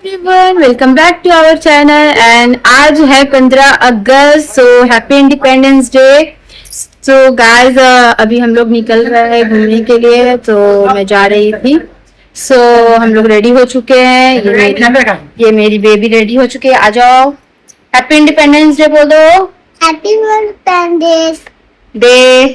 Everyone, welcome back to our channel. And आज है 15 अगस्त, so happy independence day. So guys, अभी हम लोग निकल रहे हैं घूमने के लिए। तो मैं जा रही थी। सो हम लोग रेडी हो चुके हैं। ये मेरी बेबी रेडी हो चुकी है। आ जाओ, हैप्पी इंडिपेंडेंस डे बोलो। Happy independence day.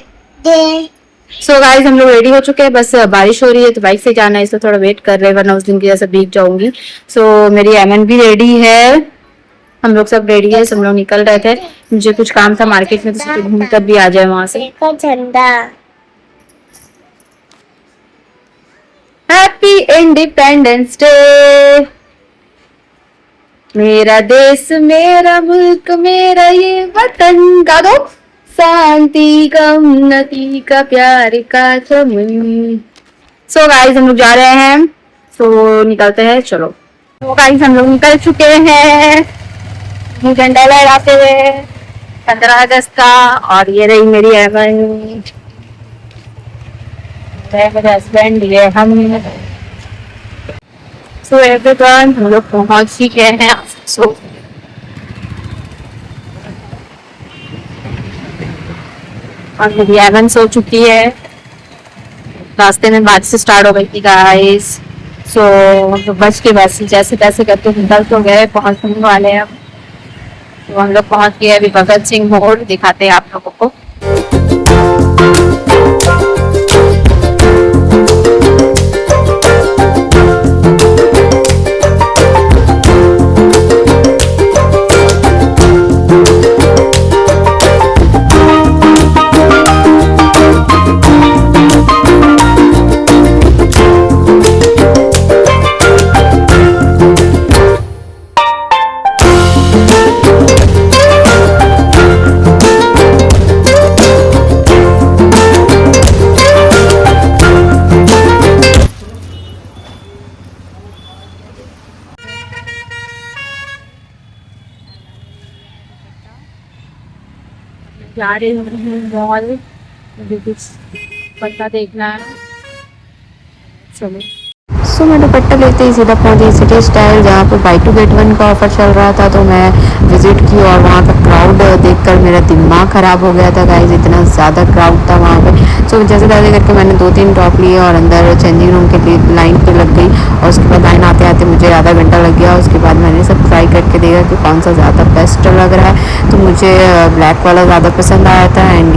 Day. So guys, हम लोग रेडी हो चुके हैं। बस बारिश हो रही है तो बाइक से जाना है, इसलिए थोड़ा वेट कर रहे हैं, वरना उस दिन की जैसे भीग जाऊंगी। सो मेरी एमन भी रेडी है, हम लोग सब रेडी है। सब लोग निकल रहे थे। मुझे कुछ काम था मार्केट में, तो घूम कर भी आ जाए वहां से। देखो झंडा। Happy independence day. मेरा देश, मेरा मुल्क, मेरा ये वतन। गा दो। शांति का, उन्नति का, प्यार का चमन। सो गाइस, हम लोग जा रहे हैं। सो निकलते हैं, चलो। तो गाइस, हम लोग निकल चुके हैं झंडा लहराते हुए 15 अगस्त का। और ये रही मेरी एवन, मेरे हस्बैंड, ये हम। सो एवरीवन, हम लोग पहुंच ही गए हैं। सो और मेरी एवन सो चुकी है। रास्ते में बारिश स्टार्ट हो गई थी गाइस। सो हम लोग बच के बस जैसे तैसे करके निकल तो गए, पहुंचने वाले हैं अब। तो हम लोग पहुंच गए अभी भगत सिंह मोड़। दिखाते हैं आप लोगों को। जा रहे हैं मॉल, मुझे कुछ पता देखना है। चलो। सो मैं दुपट्टा लेते ही सीधा पहुंची सिटी स्टाइल, जहाँ पे बाई टू गेट वन का ऑफर चल रहा था। तो मैं विजिट की और वहाँ का क्राउड देखकर मेरा दिमाग ख़राब हो गया था गाइस। इतना ज़्यादा क्राउड था वहाँ पे। सो जैसे तैसे करके मैंने 2-3 टॉप लिए और अंदर चेंजिंग रूम के लिए लाइन पे लग गई। और उसके बाद लाइन आते आते मुझे आधा घंटा लग गया। उसके बाद मैंने सब ट्राई करके देखा कि कौन सा ज़्यादा बेस्ट लग रहा है। तो मुझे ब्लैक वाला ज़्यादा पसंद आया था। एंड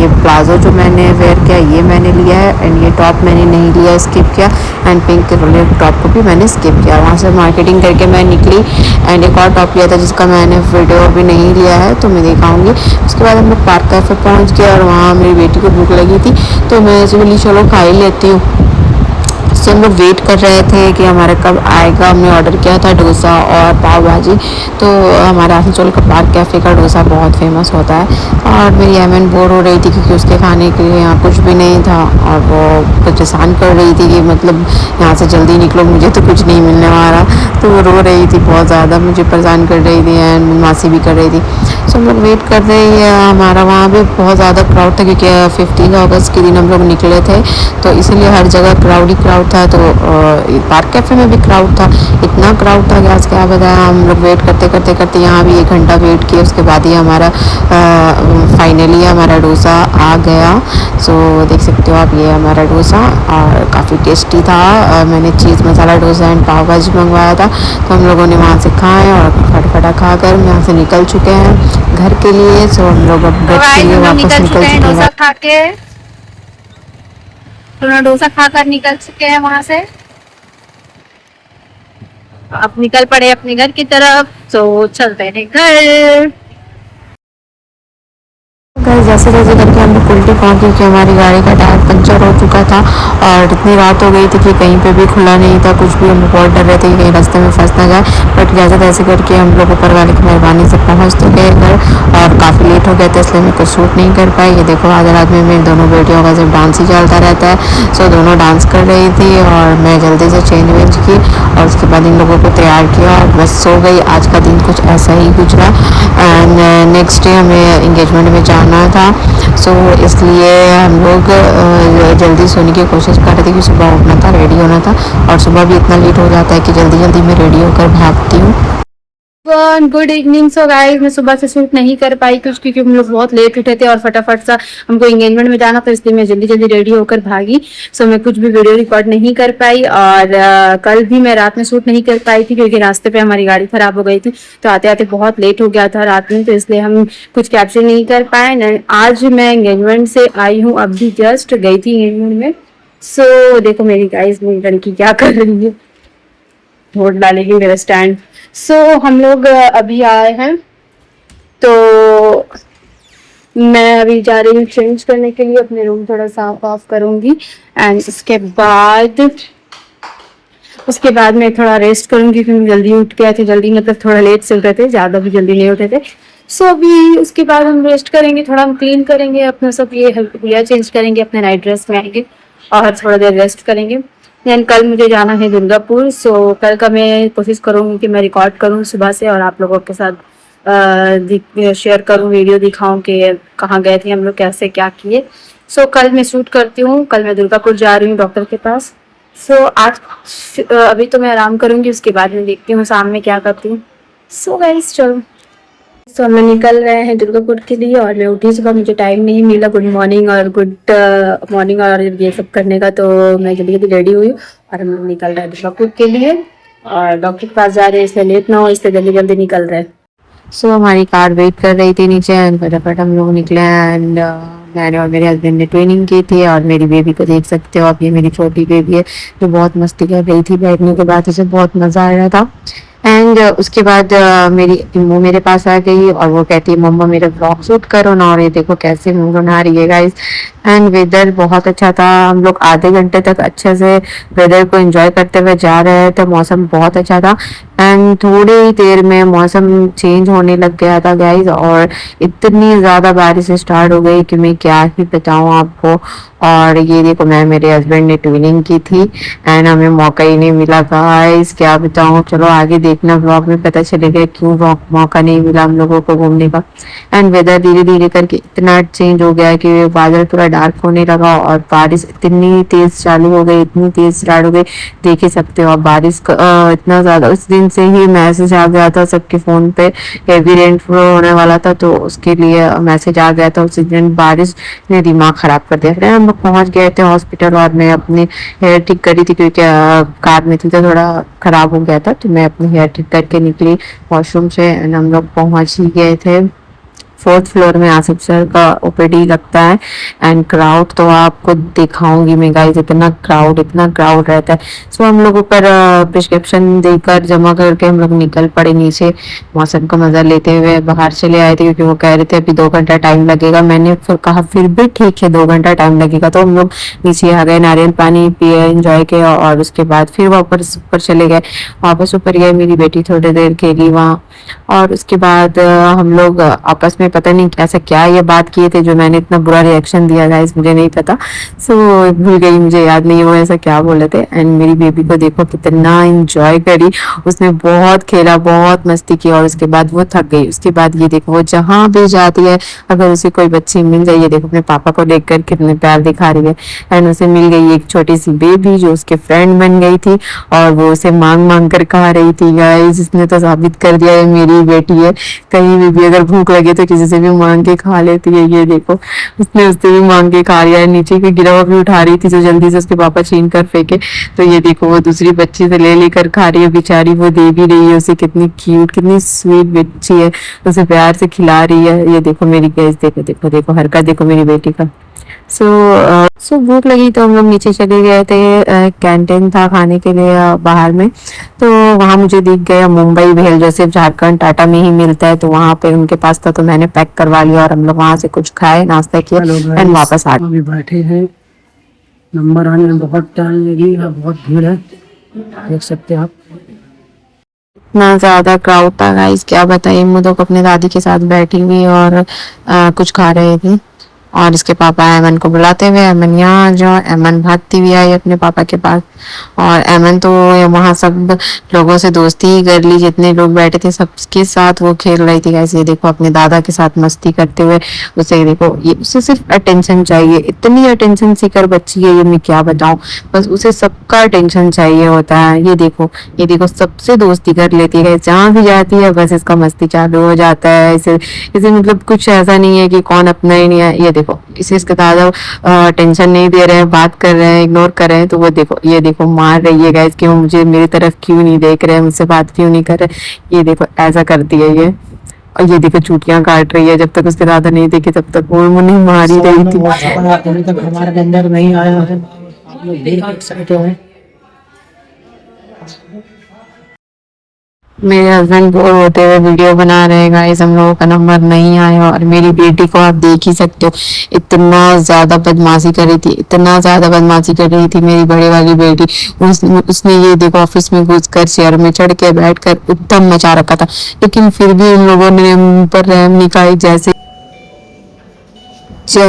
ये प्लाजो जो मैंने वेयर किया ये मैंने लिया है। एंड ये टॉप मैंने नहीं लिया, स्किप किया। एंड पिंक के टॉप को भी मैंने स्किप किया। वहाँ से मार्केटिंग करके मैं निकली। एंड एक और टॉप लिया था जिसका मैंने वीडियो अभी नहीं लिया है, तो मैं दिखाऊंगी। उसके बाद हम लोग पार्क कैफे पहुँच गए और वहाँ मेरी बेटी को भूख लगी थी, तो मैं ऐसे बोली चलो खा ही लेती हूँ। तो हम लोग वेट कर रहे थे कि हमारा कब आएगा। हमने ऑर्डर किया था डोसा और पाव भाजी। तो हमारे आसनसोल का पार्क कैफ़े का डोसा बहुत फेमस होता है। और मेरी एमन बोर हो रही थी क्योंकि उसके खाने के लिए यहाँ कुछ भी नहीं था। और वो परेशान कर रही थी कि मतलब यहाँ से जल्दी निकलो, मुझे तो कुछ नहीं मिलने वाला। तो वो रो रही थी बहुत ज़्यादा, मुझे परेशान कर रही थी एंड मासी भी कर रही थी। सो हम लोग वेट कर रहे हैं। हमारा वहाँ पे बहुत ज़्यादा क्राउड था क्योंकि 15 अगस्त के दिन हम लोग निकले थे, तो इसीलिए हर जगह क्राउड ही क्राउड था। तो पार्क कैफ़े में भी क्राउड था, इतना क्राउड था कि आज क्या बताया। हम लोग वेट करते करते करते यहाँ भी 1 घंटा वेट किया। उसके बाद ही हमारा फाइनली हमारा डोसा आ गया। सो देख सकते हो आप, ये हमारा डोसा और काफ़ी टेस्टी था। मैंने चीज़ मसाला डोसा एंड पाव भाजी मंगवाया था। तो हम लोगों ने वहाँ से खाए और फटाफटा खाकर यहाँ से निकल चुके हैं घर के लिए। सो हम लोग अब घर के लिए वापस निकल चुके हैं। डोसा खा के डोसा खाकर निकल चुके हैं वहां से। अब निकल पड़े अपने घर की तरफ। तो चलते हैं घर। जैसे जैसे करके हम लोग उल्टी पहुँचे क्योंकि हमारी गाड़ी का टायर पंचर हो चुका था। और इतनी रात हो गई थी कि कहीं पे भी खुला नहीं था कुछ भी। हम बहुत डर रहे थे कि कहीं रास्ते में फंस ना जाए। बट जैसे तैसे करके हम लोग ऊपर वाले की मेहरबानी से पहुँच तो गए घर। और काफ़ी लेट हो गया था इसलिए मैं कुछ शूट नहीं कर पाई। ये देखो आधी रात में मेरी दोनों बेटियों का सिर्फ डांस ही चलता रहता है। सो दोनों डांस कर रही थी और मैं जल्दी से चेंज वेंज की और उसके बाद इन लोगों को तैयार किया और बस सो गई। आज का दिन कुछ ऐसा ही गुजरा। एंड नेक्स्ट डे हमें इंगेजमेंट में जाना होना था। सो इसलिए हम लोग जल्दी सोने की कोशिश कर रहे थे कि सुबह उठना था, रेडी होना था। और सुबह भी इतना लेट हो जाता है कि जल्दी जल्दी मैं रेडी होकर भागती हूँ। Good evening. सो गाइस, मैं सुबह से शूट नहीं कर पाई कुछ, क्योंकि हम लोग बहुत लेट उठे थे और फटाफट सा हमको एंगेजमेंट में जाना था, इसलिए मैं जल्दी जल्दी रेडी होकर भागी। सो मैं कुछ भी वीडियो रिकॉर्ड नहीं कर पाई। और कल भी मैं रात में शूट नहीं कर पाई थी, क्योंकि रास्ते पे हमारी गाड़ी खराब हो गई थी, तो आते आते बहुत लेट हो गया था रात में, तो इसलिए हम कुछ कैप्चर नहीं कर पाए। आज मैं एंगेजमेंट से आई हूँ, अभी जस्ट गई थी एंगेजमेंट में। सो देखो मेरी गाइस, मेरी लड़की क्या कर रही है, वोट डालेगी मेरा स्टैंड। सो हम लोग अभी आए हैं, तो मैं अभी जा रही हूँ चेंज करने के लिए, अपने रूम थोड़ा साफ ऑफ करूंगी। एंड उसके बाद मैं थोड़ा रेस्ट करूंगी, क्योंकि जल्दी उठ गए थे, जल्दी मतलब थोड़ा लेट से उठे थे, ज़्यादा भी जल्दी नहीं उठे थे। सो अभी उसके बाद हम रेस्ट करेंगे, थोड़ा हम क्लीन करेंगे अपना सब, ये हेयर चेंज करेंगे, अपने नाइट ड्रेस में आएंगे और थोड़ा देर रेस्ट करेंगे। देन कल मुझे जाना है दुर्गापुर। सो कल का मैं कोशिश करूँगी कि मैं रिकॉर्ड करूँ सुबह से और आप लोगों के साथ शेयर करूँ, वीडियो दिखाऊँ कि कहाँ गए थे हम लोग, कैसे क्या किए। सो कल मैं शूट करती हूँ, कल मैं दुर्गापुर जा रही हूँ डॉक्टर के पास। सो आज अभी तो मैं आराम करूँगी, उसके बाद मैं देखती हूँ शाम में क्या करती हूँ। सो गाइस चलो, तो हम लोग निकल रहे हैं दुर्गापुर के लिए। और मैं उठी सुबह, मुझे टाइम नहीं मिला गुड मॉर्निंग और ये सब करने का, तो मैं जल्दी जल्दी रेडी हुई और हम लोग निकल रहे हैं दुर्गापुर के लिए। और डॉक्टर के पास जा रहे हैं, इसलिए लेट ना हो, इसलिए जल्दी जल्दी निकल रहे हैं। सो हमारी कार वेट कर रही थी नीचे, एंड फटाफट हम लोग निकले। एंड मैंने और मेरे हस्बैंड ने ट्रेनिंग की थी, और मेरी बेबी को देख सकते हो आप, ये मेरी छोटी बेबी है जो बहुत मस्ती कर रही थी। बैठने के बाद उसे बहुत मज़ा आ रहा था। एंड उसके बाद वो मेरे पास आ गई और वो कहती है मम्मा मेरा ब्लॉग शूट करो ना, और ये देखो कैसे मुंह बना रही है गाइस। एंड वेदर बहुत अच्छा था, हम लोग आधे घंटे तक अच्छे से वेदर को एंजॉय करते हुए जा रहे थे, मौसम बहुत अच्छा था। एंड थोड़ी ही देर में मौसम चेंज होने लग गया था गाइस, और इतनी ज़्यादा बारिश स्टार्ट हो गई कि मैं क्या ही बताऊँ आपको। और ये देखो, मैं मेरे हस्बैंड ने ट्विनिंग की थी एंड हमें मौका ही नहीं मिला गाइस, क्या बताऊँ। चलो आगे देखना ब्लॉग में, पता चलेगा क्यों मौका नहीं मिला हम लोगों को घूमने का। एंड वेदर धीरे धीरे करके इतना चेंज हो गया कि बादल पूरा डार्क होने लगा, और बारिश इतनी तेज चालू हो गई, इतनी तेज स्टार्ट हो गई, देख ही सकते हो आप। बारिश इतना ज्यादा, उस दिन से ही मैसेज आ गया था सबके फोन पे, हेवी रेनफॉल होने वाला था, तो उसके लिए मैसेज आ गया था। उस दिन बारिश ने दिमाग खराब कर दिया। फिर हम लोग पहुंच गए थे हॉस्पिटल, और मैं अपनी हेयर ठीक करी थी, क्योंकि कार में थी तो थोड़ा खराब हो गया था, तो मैं अपनी हेयर ठीक करके निकली वॉशरूम से। एंड हम लोग पहुंच ही गए थे 4th फ्लोर में, आसिफ सर का ओपीडी लगता है। एंड क्राउड तो आपको दिखाऊंगी मैं गाइस, इतना क्राउड रहता है। सो हम लोग ऊपर प्रिस्क्रिप्शन देकर जमा करके हम लोग निकल पड़े नीचे, मौसम का मजा लेते हुए बाहर चले आए थे, क्योंकि वो कह रहे थे अभी 2 घंटा टाइम लगेगा। मैंने फिर कहा फिर भी ठीक है, 2 घंटा टाइम लगेगा। तो हम लोग नीचे आ गए, नारियल पानी पिए, एंजॉय किया, और उसके बाद फिर वापस ऊपर चले गए। वापस ऊपर गए, मेरी बेटी थोड़ी देर खेली वहाँ, और उसके बाद हम लोग आपस में पता नहीं ऐसा क्या ये बात किए थे जो मैंने इतना बुरा रिएक्शन दिया गाइस, मुझे नहीं पता। सो भूल गई, मुझे याद नहीं वो ऐसा क्या बोले थे। एंड मेरी बेबी को देखो कितना एंजॉय करी, उसने बहुत खेला, बहुत मस्ती की, और उसके बाद वो थक गई। उसके बाद ये देखो, वो जहाँ भी जाती है, अगर उसे कोई बच्ची मिल जाए, ये देखो अपने पापा को देखकर कितने प्यार दिखा रही है। एंड उसे मिल गई एक छोटी सी बेबी जो उसके फ्रेंड बन गई थी, और वो उसे मांग मांग कर खा रही थी गाइस। इसने तो साबित कर दिया है मेरी बेटी है, कहीं भी अगर भूख लगे तो किसी से भी मांग के खा लेती है। ये देखो, उसने उससे भी मांग के खा लिया है। नीचे के गिरा हुआ भी उठा रही थी, तो जल्दी से उसके पापा छीन कर फेंके। तो ये देखो, वो दूसरी बच्ची से ले लेकर खा रही है बेचारी, वो दे भी रही है उसे, कितनी क्यूट, कितनी स्वीट बच्ची है, उसे प्यार से खिला रही है। ये देखो मेरी गैस, देखो देखो देखो हरकत देखो मेरी बेटी का। सो भूख लगी तो हम लोग नीचे चले गए थे, कैंटीन था खाने के लिए बाहर में, तो वहाँ मुझे दिख गया मुंबई भेल, जो सिर्फ झारखंड टाटा में ही मिलता है, तो वहाँ पे उनके पास था, तो मैंने पैक करवा लिया और हम लोग वहाँ से कुछ खाए, नाश्ता किया एंड वापस आ गए। अभी बैठे हैं, नंबर आने में बहुत टाइम लगी, बहुत भीड़ है, देख सकते हैं आप। इतना ज्यादा क्राउड था गाइस, क्या बताइए। हम लोग अपने दादी के साथ बैठी हुई और कुछ खा रहे थे। और इसके पापा एमन को बुलाते हुए, एमन यहाँ आ जाओ। एमन भागती हुई आई अपने पापा के पास, और एमन तो वहाँ सब लोगों से दोस्ती ही कर ली, जितने लोग बैठे थे सबके साथ वो खेल रही थी। ऐसे देखो अपने दादा के साथ मस्ती करते हुए, उसे देखो ये उसे सिर्फ अटेंशन चाहिए, इतनी अटेंशन सीकर बच्ची है ये, मैं क्या बताऊं। बस उसे सबका अटेंशन चाहिए होता है। ये देखो सबसे दोस्ती कर लेती है, जहाँ भी जाती है बस इसका मस्ती चालू हो जाता है। इसे इसे मतलब कुछ ऐसा नहीं है कि कौन अपना ही नहीं है। ये देखो इसे इसके दादा टेंशन नहीं दे रहे हैं, बात कर रहे हैं, इग्नोर कर रहे हैं, तो वो देखो ये देखो मार रही है गाइस कि वो मुझे मेरी तरफ क्यों नहीं देख रहे हैं, मुझसे बात क्यों नहीं कर रहे। ये देखो ऐसा करती है ये। और ये देखो चूटियां काट रही है, जब तक उसके दादा नहीं देखे तब तक वो मुझे मार ही रही थी। अभी तक हमारे अंदर नहीं आया है, आप लोग देख सकते हैं। मेरे हस्बैंड बोर होते हुए वीडियो बना रहे हैं गाइस, हम लोगों का नंबर नहीं आया। और मेरी बेटी को आप देख ही सकते हो, इतना ज्यादा बदमाशी कर रही थी, इतना ज्यादा बदमाशी कर रही थी मेरी बड़े वाली बेटी। उसने ये देखो ऑफिस में घुसकर चेयर में चढ़ के बैठकर उत्तम मचा रखा था, लेकिन फिर भी उन लोगों ने मुंह पर रहम नहीं खाई। जैसे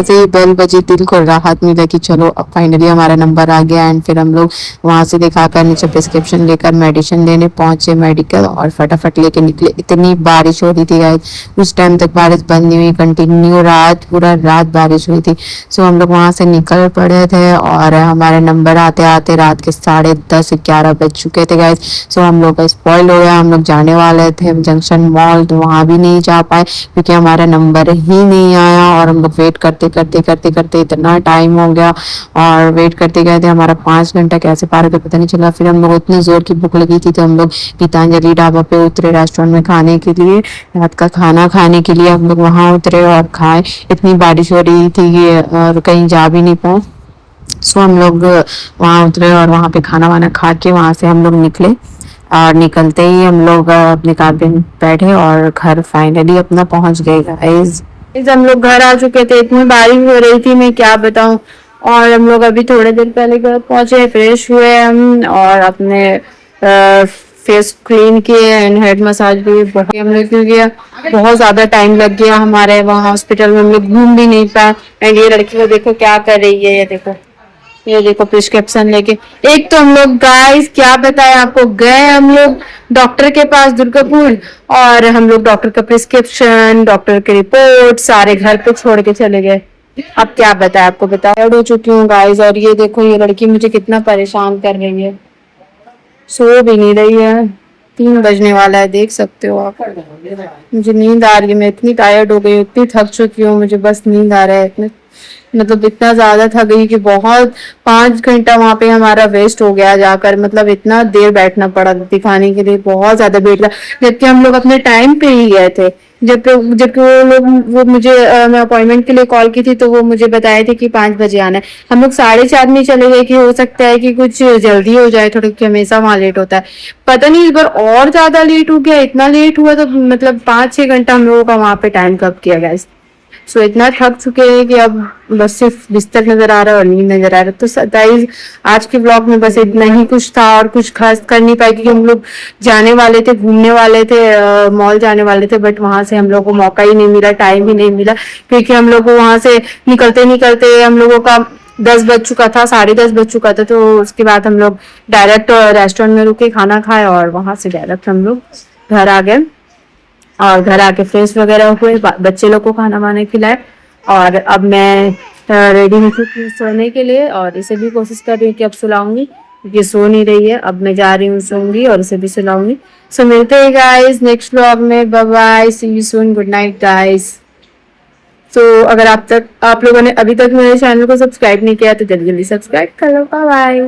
ही बेल बजी दिल को राहत मिला कि चलो अब फाइनली हमारा नंबर आ गया। एंड फिर हम लोग वहां से दिखाकर नीचे प्रिस्क्रिप्शन लेकर मेडिसिन लेने पहुंचे मेडिकल, और फटाफट लेके निकले। इतनी बारिश हो रही थी गाइस, उस टाइम तक बारिश बंद नहीं हुई, कंटिन्यू पूरा रात बारिश हुई थी। सो हम लोग वहां से निकल पड़े थे, और हमारे नंबर आते आते रात के 10:30-11 बज चुके थे गाइस। सो हम लोग का स्पॉइल हो गया, हम लोग जाने वाले थे जंक्शन मॉल, तो वहां भी नहीं जा पाए क्योंकि हमारा नंबर ही नहीं आया। और हम लोग वेट करते करते करते करते इतना टाइम हो गया, और वेट करते गए थे, हमारा 5 घंटा कैसे पार हो गया पता नहीं चला। फिर हम लोग इतनी जोर की भूख लगी थी तो हम लोग गीतांजलि ढाबा पे उतरे रेस्टोरेंट में खाने के लिए, रात का खाना खाने के लिए हम लोग वहां उतरे और खाए। इतनी बारिश हो रही थी कि और कहीं जा भी नहीं पाए। सो हम लोग वहां उतरे और वहां पे खाना वाना खा के वहां से हम लोग निकले, और निकलते ही हम लोग अपने कार पे बैठे और घर फाइनली अपना पहुंच गए गाइस। हम लोग घर आ चुके थे, इतनी बारिश हो रही थी मैं क्या बताऊं। और हम लोग अभी थोड़े देर पहले घर पहुंचे, फ्रेश हुए हम, और अपने फेस क्लीन किए एंड हेड मसाज भी हम लोग क्योंकि बहुत ज्यादा टाइम लग गया हमारे वहाँ हॉस्पिटल में, हम लोग घूम भी नहीं पाए। एंड ये लड़की को देखो क्या कर रही है, ये देखो प्रिस्क्रिप्शन लेके। एक तो हम लोग गाइस क्या बताएं आपको, गए हम लोग डॉक्टर के पास दुर्गापुर, और हम लोग डॉक्टर का प्रिस्क्रिप्शन, डॉक्टर की रिपोर्ट सारे घर पे छोड़ के चले गए। अब क्या बताएं आपको, टायर्ड हो चुकी हूँ गाइस। और ये देखो ये लड़की मुझे कितना परेशान कर रही है, सो भी नहीं रही है, 3 बजने वाला है, देख सकते हो आप। मुझे नींद आ रही है, मैं इतनी टायर्ड हो गई, इतनी थक चुकी हूँ, मुझे बस नींद आ रहा है इतने, मतलब इतना ज्यादा थक गई कि बहुत 5 घंटा वहां पे हमारा वेस्ट हो गया जाकर, मतलब इतना देर बैठना पड़ा दिखाने के लिए, बहुत ज्यादा भीड़ लगा। जबकि हम लोग अपने टाइम पे ही गए थे, जबकि वो मुझे मैं अपॉइंटमेंट के लिए कॉल की थी तो वो मुझे बताए थे कि 5 बजे आना है। हम लोग 4:30 में चले गए कि हो सकता है कि कुछ जल्दी हो जाए थोड़ा, क्योंकि हमेशा वहां लेट होता है। पता नहीं इस बार और ज्यादा लेट हो गया, इतना लेट हुआ तो मतलब 5-6 घंटा हम लोगों का वहां पे टाइम कब किया गया। सो इतना थक चुके हैं कि अब बस सिर्फ बिस्तर नजर आ रहा है और नींद नजर आ रहा है। तो गाइस आज के ब्लॉग में बस इतना ही कुछ था, और कुछ खास कर नहीं पाए क्योंकि हम लोग जाने वाले थे, घूमने वाले थे, मॉल जाने वाले थे, बट वहां से हम लोग को मौका ही नहीं मिला, टाइम ही नहीं मिला, क्योंकि हम लोग को वहां से निकलते निकलते हम लोगों का 10 बज चुका था, 10:30 बज चुका था। तो उसके बाद हम लोग डायरेक्ट रेस्टोरेंट में रुके, खाना खाए, और वहां से डायरेक्ट हम लोग घर आ गए। और घर आके फ्रेश वगैरह हुए, बच्चे लोग को खाना वाना खिलाए, और अब मैं रेडी हो चुकी हूँ सोने के लिए, और इसे भी कोशिश कर रही हूँ कि अब सुलाऊंगी, क्योंकि सो नहीं रही है। अब मैं जा रही हूँ सोऊंगी और इसे भी सुलाऊंगी। सो मिलते हैं गाइस नेक्स्ट व्लॉग में, bye bye, see you soon, good night guys. So अगर आप लोगों ने अभी तक मेरे चैनल को सब्सक्राइब नहीं किया तो जल्दी जल्दी सब्सक्राइब कर लो। Bye bye.